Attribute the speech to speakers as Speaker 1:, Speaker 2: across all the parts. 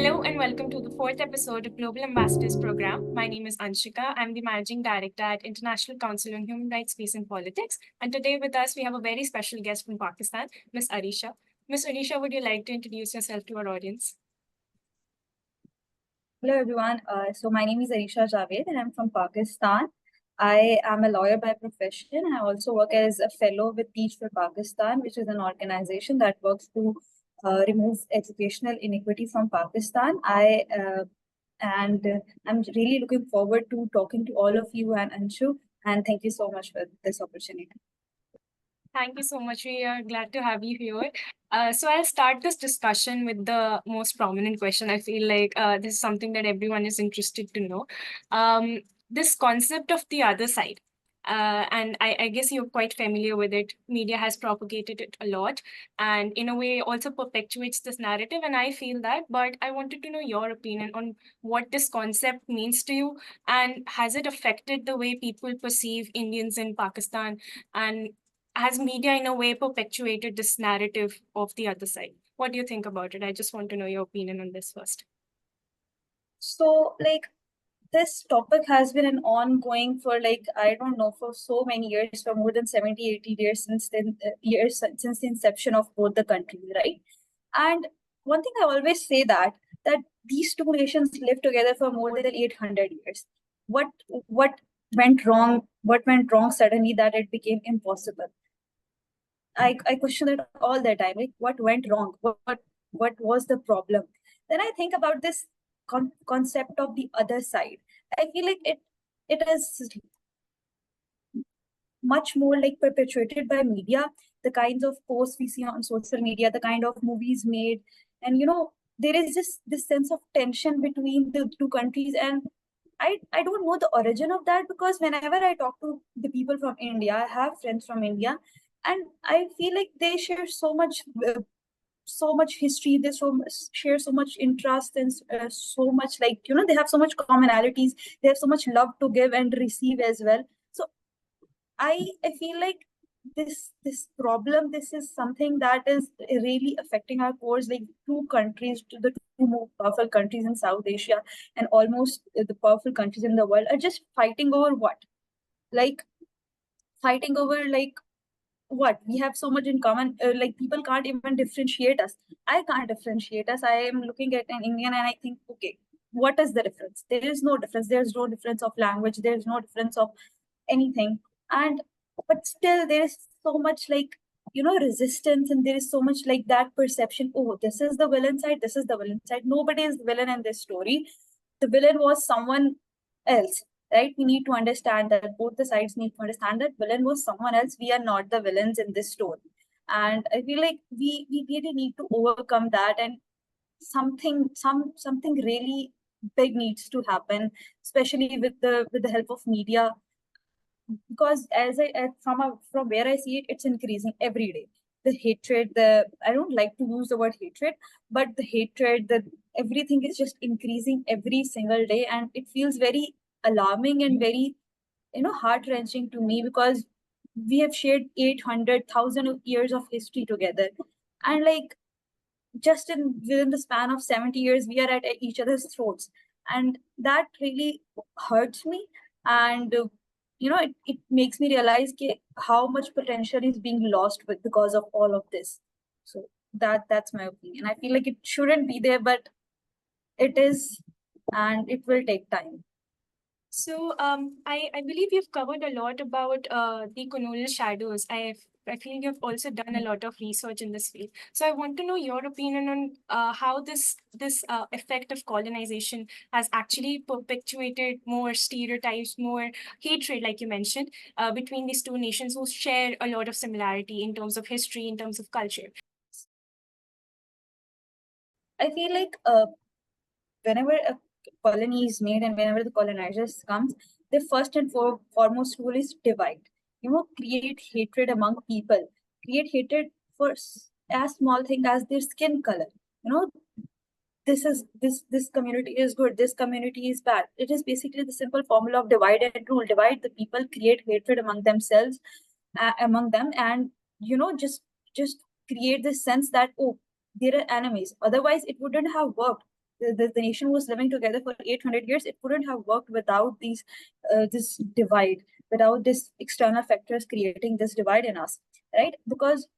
Speaker 1: Hello and welcome to the fourth episode of Global Ambassadors Program. My name is Anshika. I'm the Managing Director at International Council on Human Rights, Peace and Politics. And today with us, we have a very special guest from Pakistan, Ms. Aareesha. Ms. Aareesha, would you like to introduce yourself to our audience?
Speaker 2: Hello everyone. So my name is Aareesha Javed and I'm from Pakistan. I am a lawyer by profession. I also work as a fellow with Teach for Pakistan, which is an organization that works to remove educational inequity from Pakistan. I'm really looking forward to talking to all of you and Anshu. And thank you so much for this opportunity.
Speaker 1: Thank you so much. We are glad to have you here. So I'll start this discussion with the most prominent question. I feel like this is something that everyone is interested to know. This concept of the other side. And I guess you're quite familiar with it. Media has propagated it a lot and in a way also perpetuates this narrative. And I feel that, but I wanted to know your opinion on what this concept means to you and has it affected the way people perceive Indians in Pakistan, and has media in a way perpetuated this narrative of the other side? What do you think about it? I just want to know your opinion on this first.
Speaker 2: So, this topic has been an ongoing for I don't know, for so many years, for more than 70, 80 years since since the inception of both the countries, right? And one thing I always say that these two nations lived together for more than 800 years. What went wrong? What went wrong suddenly that it became impossible? I question it all the time. Like, what went wrong? What was the problem? Then I think about this concept of the other side. I feel like it is much more like perpetuated by media, the kinds of posts we see on social media, the kind of movies made, and there is just this sense of tension between the two countries. And I don't know the origin of that, because whenever I talk to the people from India, I have friends from India, and I feel like they share so much history. They share so much interest and so much, they have so much commonalities. They have so much love to give and receive as well. So I feel like this problem, this is something that is really affecting our cores. Like, the two more powerful countries in South Asia and almost the powerful countries in the world are just fighting over what? Like, fighting over what? We have so much in common. Like, people can't even differentiate us. I can't differentiate us. I am looking at an Indian and I think, okay, what is the difference? There is no difference. There's no difference of language. There's no difference of anything. And but still there is so much resistance, and there is so much like that perception. Oh, this is the villain side. This is the villain side. Nobody is the villain in this story. The villain was someone else, right? We need to understand that. Both the sides need to understand that villain was someone else. We are not the villains in this story. And I feel like we really need to overcome that, and something really big needs to happen, especially with the help of media. Because from where I see it, it's increasing every day. The hatred, I don't like to use the word hatred, but the hatred, the everything is just increasing every single day, and it feels very alarming and very heart wrenching to me, because we have shared 800,000 years of history together, and just within the span of 70 years, we are at each other's throats, and that really hurts me. And it makes me realize how much potential is being lost because of all of this. So that's my opinion. I feel like it shouldn't be there, but it is, and it will take time.
Speaker 1: So I believe you've covered a lot about the colonial shadows. I feel you've also done a lot of research in this field. So I want to know your opinion on how this effect of colonization has actually perpetuated more stereotypes, more hatred, like you mentioned, between these two nations who share a lot of similarity in terms of history, in terms of culture.
Speaker 2: I feel like whenever a colony is made and whenever the colonizers comes, the first and foremost rule is divide. Create hatred among people. Create hatred for as small thing as their skin color. This community is good, this community is bad. It is basically the simple formula of divide and rule. Divide the people, create hatred among themselves, among them, and just create this sense that, oh, there are enemies. Otherwise, it wouldn't have worked. the nation was living together for 800 years, it wouldn't have worked without this divide, without this external factors creating this divide in us, right? Because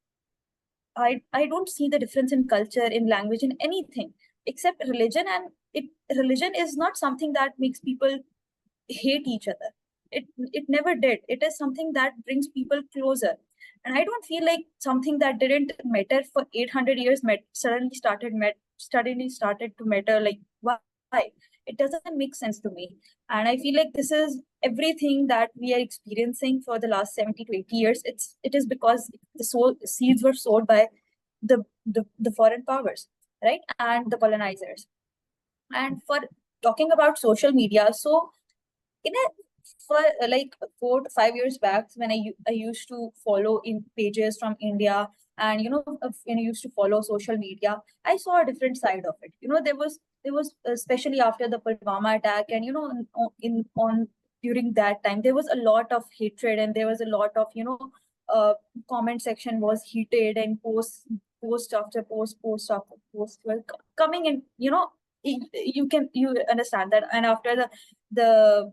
Speaker 2: I don't see the difference in culture, in language, in anything except religion. And religion is not something that makes people hate each other. It never did. It is something that brings people closer. And I don't feel like something that didn't matter for 800 years suddenly started to matter. Like, why? It doesn't make sense to me. And I feel like this is everything that we are experiencing for the last 70 to 80 years. It is because seeds were sowed by the foreign powers, right? And the colonizers. And for talking about social media, so in a for like 4 to 5 years back, when I used to follow in pages from India, and when I used to follow social media, I saw a different side of it. There was especially after the Pulwama attack, and in on during that time there was a lot of hatred, and there was a lot of uh, comment section was heated, and post after post after post were coming in. You understand that. And after the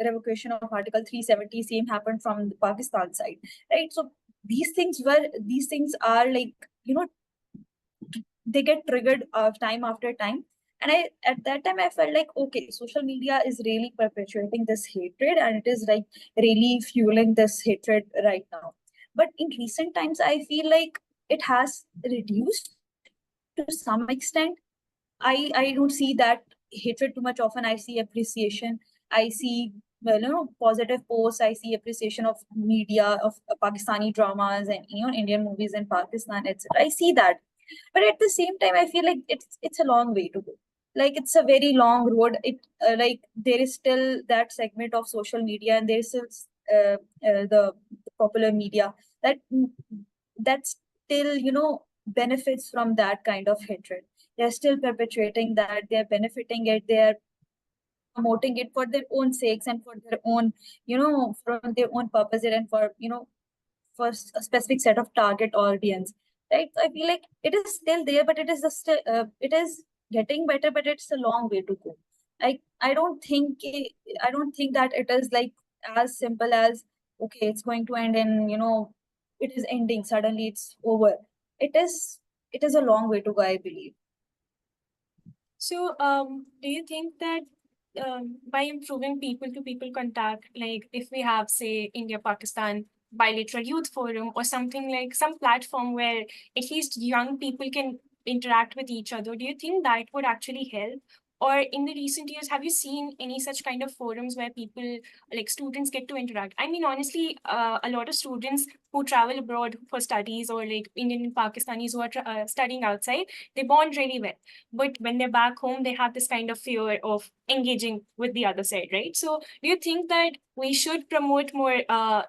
Speaker 2: revocation of Article 370, same happened from the Pakistan side, right? So these things are like, they get triggered time after time. And at that time I felt like, okay, social media is really perpetuating this hatred, and it is like really fueling this hatred right now. But in recent times I feel like it has reduced to some extent. I don't see that hatred too much often. I see appreciation. I see, well, positive posts. I see appreciation of media, of Pakistani dramas, and Indian movies in Pakistan, etc. I see that. But at the same time, I feel like it's a long way to go. Like, it's a very long road. Like, there is still that segment of social media, and there is still the popular media that that still benefits from that kind of hatred. They're still perpetuating that. They're benefiting it. They're promoting it for their own sakes, and for their own for their own purpose, and for a specific set of target audience, right? So I feel like it is still there, but it is getting better, but it's a long way to go. I don't think that it is like as simple as, okay, it's going to end, and it is ending suddenly, it's over. It is a long way to go, I believe.
Speaker 1: So, do you think that by improving people-to-people contact, like if we have, say, India-Pakistan bilateral youth forum or something, like some platform where at least young people can interact with each other, do you think that would actually help? Or in the recent years, have you seen any such kind of forums where people, like students, get to interact? I mean, honestly, a lot of students who travel abroad for studies, or like Indian and Pakistanis who are studying outside, they bond really well. But when they're back home, they have this kind of fear of engaging with the other side, right? So do you think that we should promote more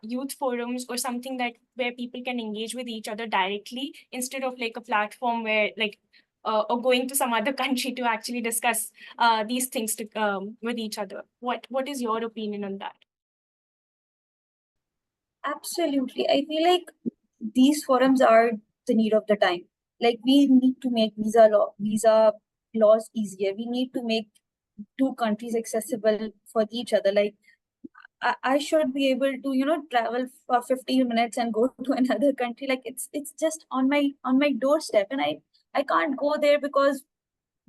Speaker 1: youth forums or something that where people can engage with each other directly, instead of like a platform where like or going to some other country to actually discuss these things with each other? What is your opinion on that?
Speaker 2: Absolutely. I feel like these forums are the need of the time. Like, we need to make visa laws easier. We need to make two countries accessible for each other. Like, I should be able to, travel for 15 minutes and go to another country. Like, it's just on my doorstep. And I can't go there because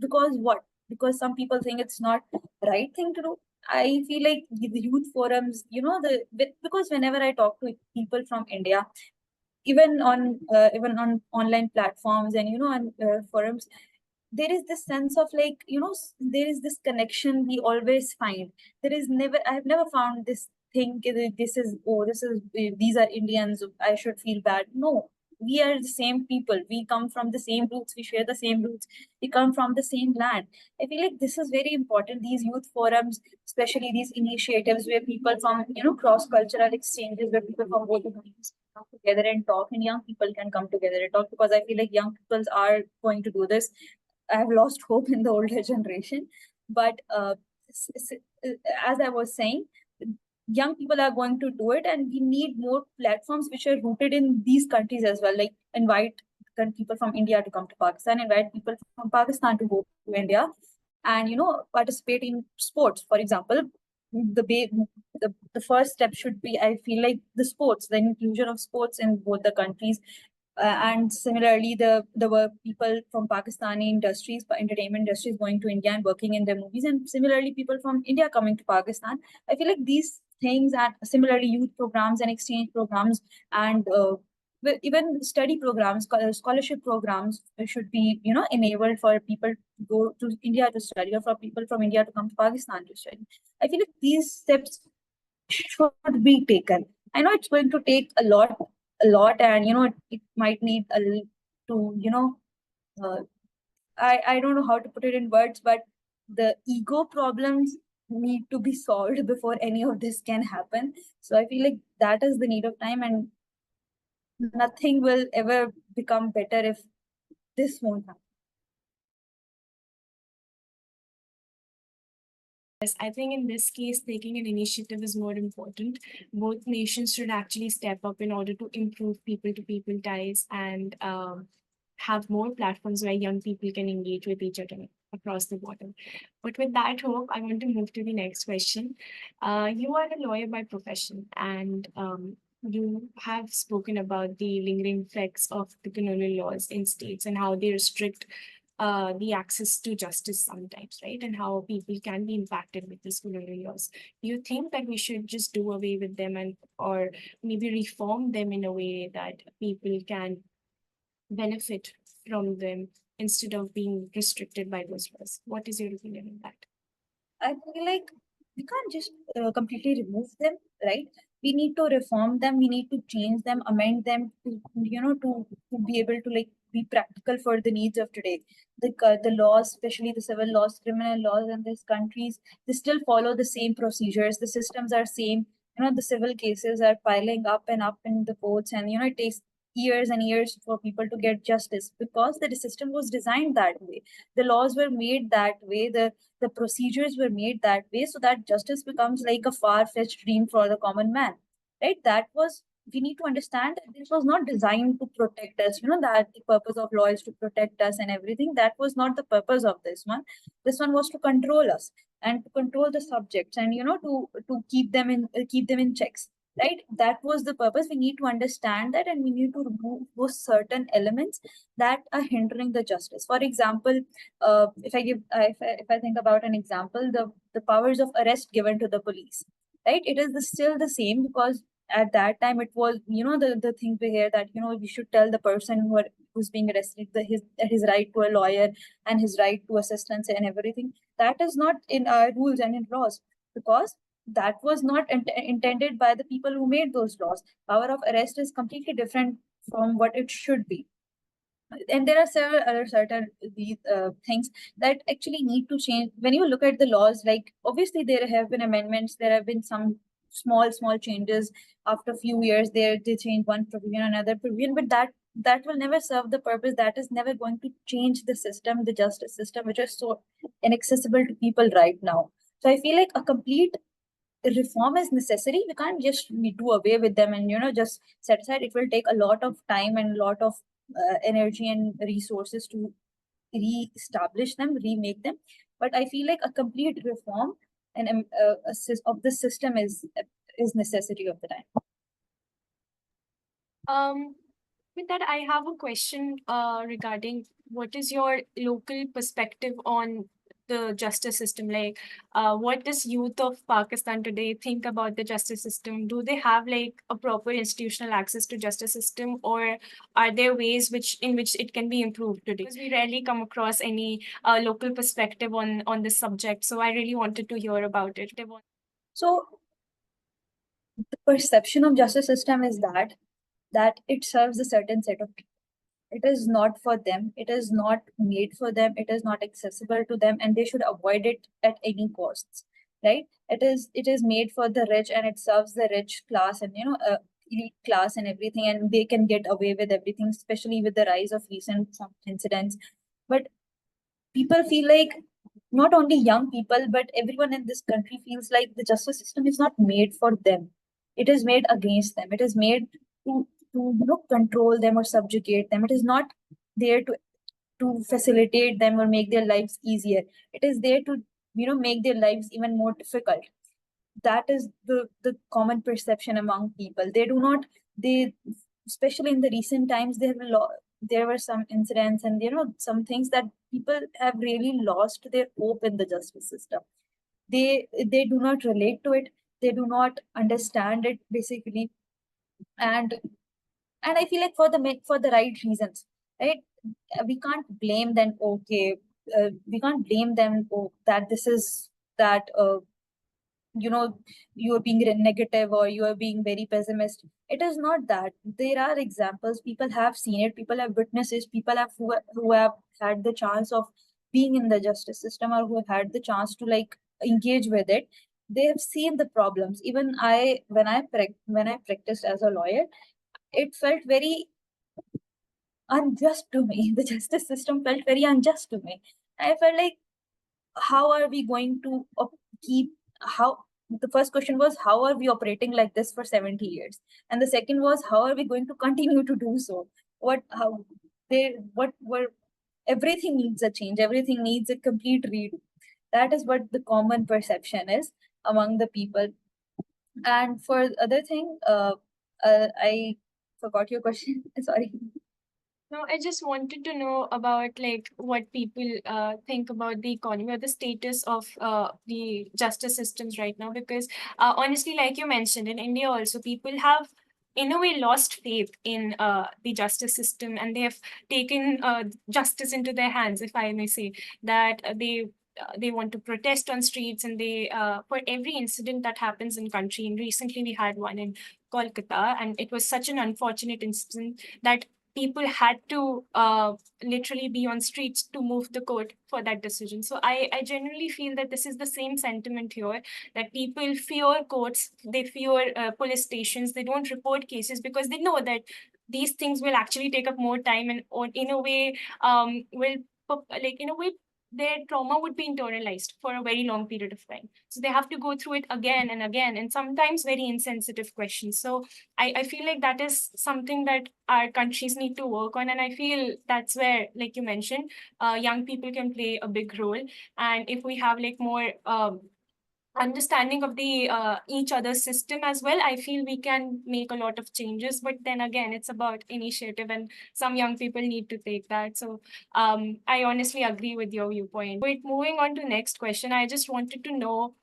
Speaker 2: what? Because some people think it's not right thing to do. I feel like the youth forums, because whenever I talk to people from India, even on online platforms, and on forums, there is this sense of like, there is this connection we always find. I've never found this thing, these are Indians, I should feel bad. No, we are the same people. We come from the same roots. We share the same roots. We come from the same land. I feel like this is very important. These youth forums, especially these initiatives where people from cross-cultural exchanges, where people from both the countries come together and talk, and young people can come together and talk, because I feel like young people are going to do this. I have lost hope in the older generation. But as I was saying, young people are going to do it, and we need more platforms which are rooted in these countries as well. Like, invite people from India to come to Pakistan, invite people from Pakistan to go to India, and participate in sports. For example, the first step should be, I feel like, the inclusion of sports in both the countries. And similarly, there were people from Pakistani industries, entertainment industries, going to India and working in their movies, and similarly people from India coming to Pakistan. I feel like these things, and similarly youth programs and exchange programs, and even study programs, scholarship programs should be enabled for people to go to India to study, or for people from India to come to Pakistan to study. I feel like these steps should be taken. I know it's going to take a lot, and it might need uh, I don't know how to put it in words, but the ego problems need to be solved before any of this can happen. So I feel like that is the need of time, and nothing will ever become better if this won't happen.
Speaker 1: Yes, I think in this case, taking an initiative is more important. Both nations should actually step up in order to improve people to people ties and have more platforms where young people can engage with each other across the border. But with that hope, I want to move to the next question. You are a lawyer by profession, and you have spoken about the lingering effects of the colonial laws in states and how they restrict the access to justice sometimes, right? And how people can be impacted with these colonial laws. Do you think that we should just do away with them, and or maybe reform them in a way that people can benefit from them instead of being restricted by those laws? What is your opinion on that?
Speaker 2: I feel like we can't just completely remove them, right? We need to reform them. We need to change them, amend them to, to be able to like be practical for the needs of today. The laws, especially the civil laws, criminal laws in these countries, they still follow the same procedures. The systems are same. The civil cases are piling up and up in the courts, and it takes years and years for people to get justice because the system was designed that way. The laws were made that way. The procedures were made that way so that justice becomes like a far-fetched dream for the common man, right? We need to understand that this was not designed to protect us, that the purpose of law is to protect us and everything. That was not the purpose of this one. This one was to control us and to control the subjects, and to keep them in checks, right? That was the purpose. We need to understand that, and we need to remove those certain elements that are hindering the justice. For example, if I think about an example, the powers of arrest given to the police, right? It is still the same, because at that time it was, the thing we hear that we should tell the person who's being arrested his right to a lawyer and his right to assistance and everything. That is not in our rules and in laws, because that was not intended by the people who made those laws. Power of arrest is completely different from what it should be. And there are several other certain these things that actually need to change. When you look at the laws, like obviously there have been amendments, there have been some small changes. After a few years, they change one provision, another provision, but that will never serve the purpose. That is never going to change the system, the justice system, which is so inaccessible to people right now. So I feel like a complete reform is necessary. We can't just do away with them and just set aside. It will take a lot of time and a lot of energy and resources to re-establish them, remake them. But I feel like a complete reform and of the system is necessity of the time.
Speaker 1: With that, I have a question regarding what is your local perspective on the justice system? Like, what does youth of Pakistan today think about the justice system? Do they have like a proper institutional access to justice system, or are there ways in which it can be improved today? Because we rarely come across any local perspective on this subject, so I really wanted to hear about it.
Speaker 2: So the perception of justice system is that it serves a certain set of people. It is not for them. It is not made for them. It is not accessible to them, and they should avoid it at any costs, right? It is made for the rich, and it serves the rich class and elite class and everything, and they can get away with everything, especially with the rise of recent some incidents. But people feel like, not only young people, but everyone in this country feels like the justice system is not made for them. It is made against them. It is made to control them or subjugate them. It is not there to to facilitate them or make their lives easier. It is there to, make their lives even more difficult. That is the common perception among people. They do not, they, especially in the recent times, there were some incidents and, some things that people have really lost their hope in the justice system. They do not relate to it. They do not understand it, basically. And I feel like for the right reasons, right? We can't blame them. Okay, we can't blame them, that this is that, you know you are being negative or you are being very pessimist. It is not that. There are examples. People have seen it. People have witnesses. People have who have had the chance of being in the justice system, or who have had the chance to, like, engage with it. They have seen the problems. Even I, when I practiced as a lawyer, it felt very unjust to me. The justice system felt very unjust to me. I felt like, how are we going to keep how the first question was, how are we operating like this for 70 years? And the second was, how are we going to continue to do so? What were Everything needs a change. Everything needs a complete redo. That is what the common perception is among the people. And for the other thing, I forgot your question. Sorry.
Speaker 1: No, I just wanted to know about like what people think about the economy or the status of the justice systems right now. Because honestly, like you mentioned, in India also people have in a way lost faith in the justice system, and they have taken justice into their hands, if I may say. That they want to protest on streets, and they for every incident that happens in country. And recently we had one in Kolkata, and it was such an unfortunate incident that people had to literally be on streets to move the court for that decision. So I genuinely feel that this is the same sentiment here, that people fear courts, they fear police stations, they don't report cases because they know that these things will actually take up more time, and or in a way will like in a way their trauma would be internalized for a very long period of time. So they have to go through it again and again, and sometimes very insensitive questions. So I feel like that is something that our countries need to work on. And I feel that's where, like you mentioned, young people can play a big role. And if we have like more understanding of the each other's system as well, I feel we can make a lot of changes. But then again, it's about initiative, and some young people need to take that. So I honestly agree with your viewpoint. Wait, moving on to next question, I just wanted to know,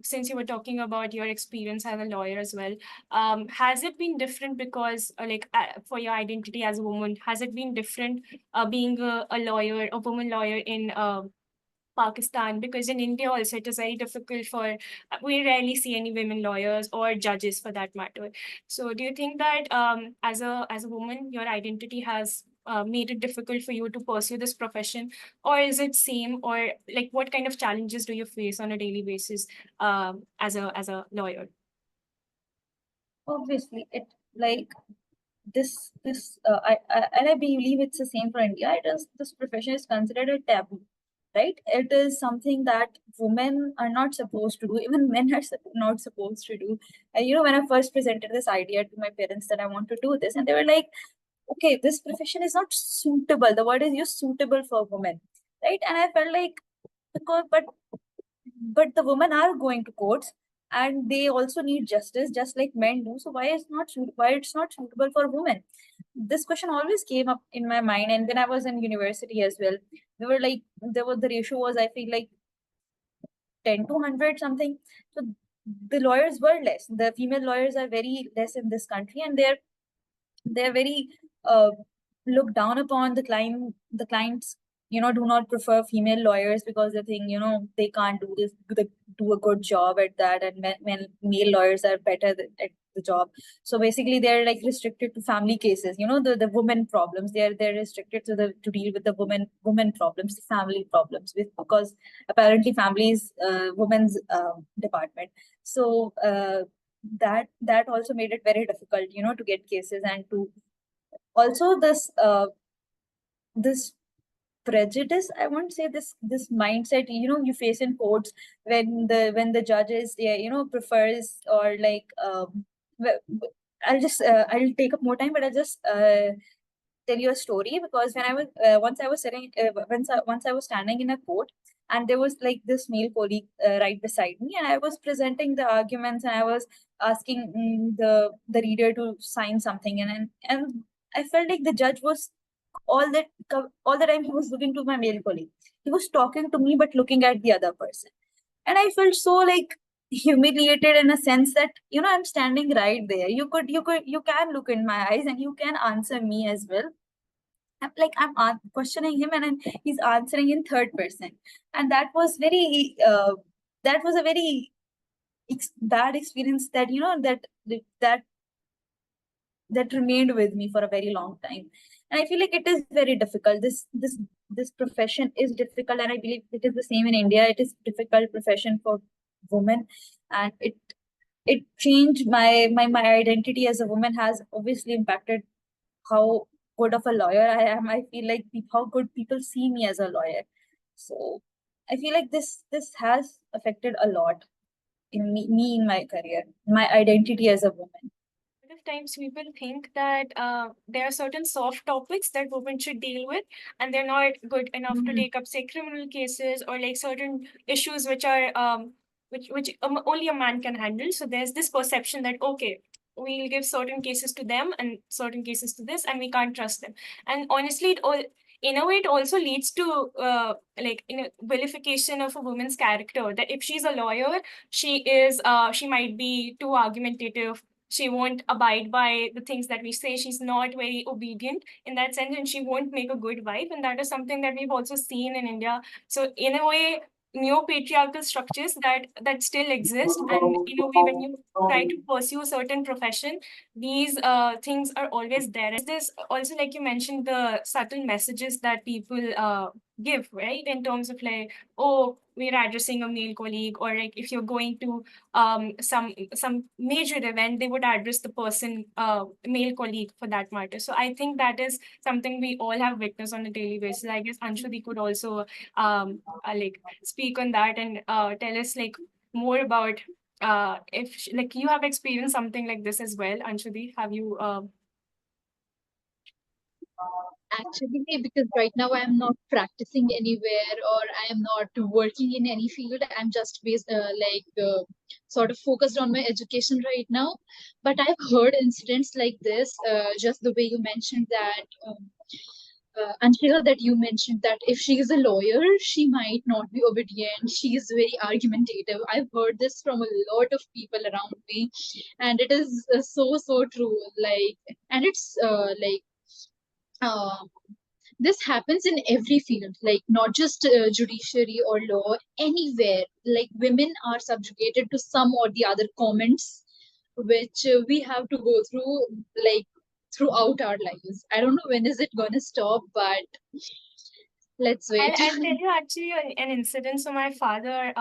Speaker 1: since you were talking about your experience as a lawyer as well, has it been different because for your identity as a woman, has it been different being a lawyer, a woman lawyer in Pakistan? Because in India also it is very difficult for, we rarely see any women lawyers or judges for that matter. So do you think that as a woman, your identity has made it difficult for you to pursue this profession, or is it same, or like what kind of challenges do you face on a daily basis as a lawyer?
Speaker 2: Obviously, it, like, and I believe it's the same for India. It is, this profession is considered a taboo, right? It is something that women are not supposed to do. Even men are not supposed to do. And when I first presented this idea to my parents that I want to do this, and they were like, "Okay, this profession is not suitable. The word is used, suitable for women, right?" And I felt like, because but the women are going to courts, and they also need justice just like men do. So why it's not suitable for women? This question always came up in my mind. And when I was in university as well, we were like, the ratio was, I feel like, 10 to 100 something. So the lawyers were less. The female lawyers are very less in this country, and they're very looked down upon. The clients, do not prefer female lawyers because they think, they can't do this, do a good job at that, and male lawyers are better at the job. So basically they're like restricted to family cases, the women problems. They're restricted to deal with the women problems, the family problems, because apparently families, women's department. So that also made it very difficult, to get cases. And to also this prejudice, I won't say, this mindset, you face in courts, when the judges, yeah, prefers, or like, I'll take up more time, but I'll just tell you a story, because when I was once I was sitting once I was standing in a court, and there was like this male colleague right beside me, and I was presenting the arguments, and I was asking the reader to sign something, and I felt like the judge was all the time he was looking to my male colleague. He was talking to me but looking at the other person, and I felt so like humiliated in a sense that I'm standing right there. You can look in my eyes and you can answer me as well. I'm questioning him, and he's answering in third person, and that was a very bad experience that that that remained with me for a very long time. And I feel like it is very difficult. This profession is difficult, and I believe it is the same in India. It is difficult profession for women, and it changed my identity as a woman. Has obviously impacted how good of a lawyer I am. I feel like how good people see me as a lawyer. So I feel like this has affected a lot in me in my career, my identity as a woman.
Speaker 1: A lot of times people think that there are certain soft topics that women should deal with, and they're not good enough to take up, say, criminal cases or like certain issues which are which only a man can handle. So there's this perception that okay, we'll give certain cases to them and certain cases to this, and we can't trust them. And honestly, it all in a way it also leads to like vilification of a woman's character. That if she's a lawyer, she might be too argumentative, she won't abide by the things that we say, she's not very obedient in that sense, and she won't make a good wife. And that is something that we've also seen in India. So in a way, neo-patriarchal structures that still exist, and in a way when you try to pursue a certain profession, these things are always there. And this also, like you mentioned, the subtle messages that people give, right, in terms of like, oh, we're addressing a male colleague, or like if you're going to some major event, they would address the person, male colleague for that matter. So I think that is something we all have witnessed on a daily basis. I guess Anshudi could also like speak on that and tell us like more about if like you have experienced something like this as well. Anshudi, have you
Speaker 3: Actually, because right now I am not practicing anywhere or I am not working in any field. I'm just based sort of focused on my education right now. But I've heard incidents like this, just the way you mentioned that. Anshika, that you mentioned that if she is a lawyer, she might not be obedient. She is very argumentative. I've heard this from a lot of people around me, and it is so true. And it's uh, this happens in every field, like not just judiciary or law, anywhere. Like women are subjugated to some or the other comments, which we have to go through, like throughout our lives. I don't know when is it gonna stop, but let's
Speaker 1: I'll,
Speaker 3: wait.
Speaker 1: I'll tell you actually an incident. So my father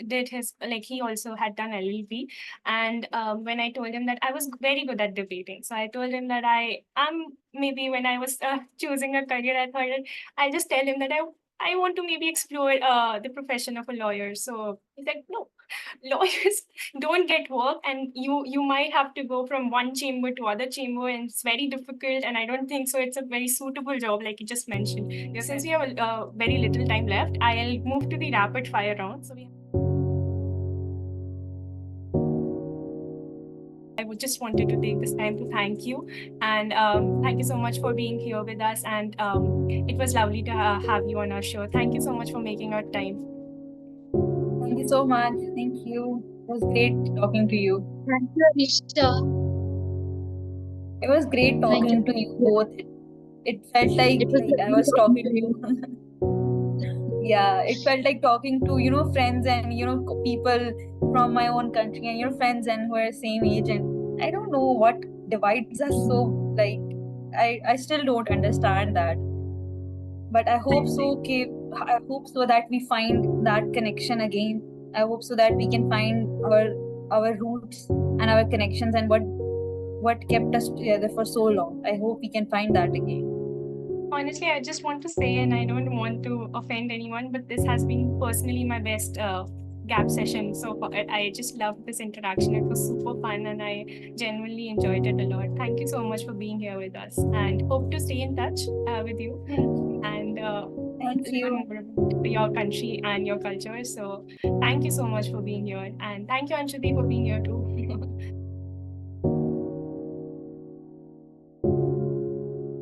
Speaker 1: did his, like he also had done LLB, and when I told him that I was very good at debating, so I told him that I am, maybe when I was choosing a career, I thought that I'll just tell him that I want to maybe explore the profession of a lawyer. So he's like, no, lawyers don't get work, and you might have to go from one chamber to other chamber, and it's very difficult, and I don't think so it's a very suitable job like you just mentioned. Since we have very little time left, I'll move to the rapid fire round. So I would just wanted to take this time to thank you, and thank you so much for being here with us, and it was lovely to have you on our show. Thank you so much for making our time.
Speaker 2: Thank you so much. Thank you. It was great talking to you.
Speaker 3: Thank you, Aareesha.
Speaker 2: It was great talking to you both. It felt like I was talking to you. Yeah, it felt like talking to friends and people from my own country and friends and who are same age, and I don't know what divides us so, like I still don't understand that. But I hope so. Okay, I hope so that we find that connection again. I hope so that we can find our roots and our connections and what kept us together for so long. I hope we can find that again.
Speaker 1: Honestly, I just want to say, and I don't want to offend anyone, but this has been personally my gap session. So I just loved this interaction. It was super fun and I genuinely enjoyed it a lot. Thank you so much for being here with us and hope to stay in touch with you and
Speaker 2: Thank
Speaker 1: learn
Speaker 2: you.
Speaker 1: more about your country and your culture. So thank you so much for being here and thank you Anshika for being here too.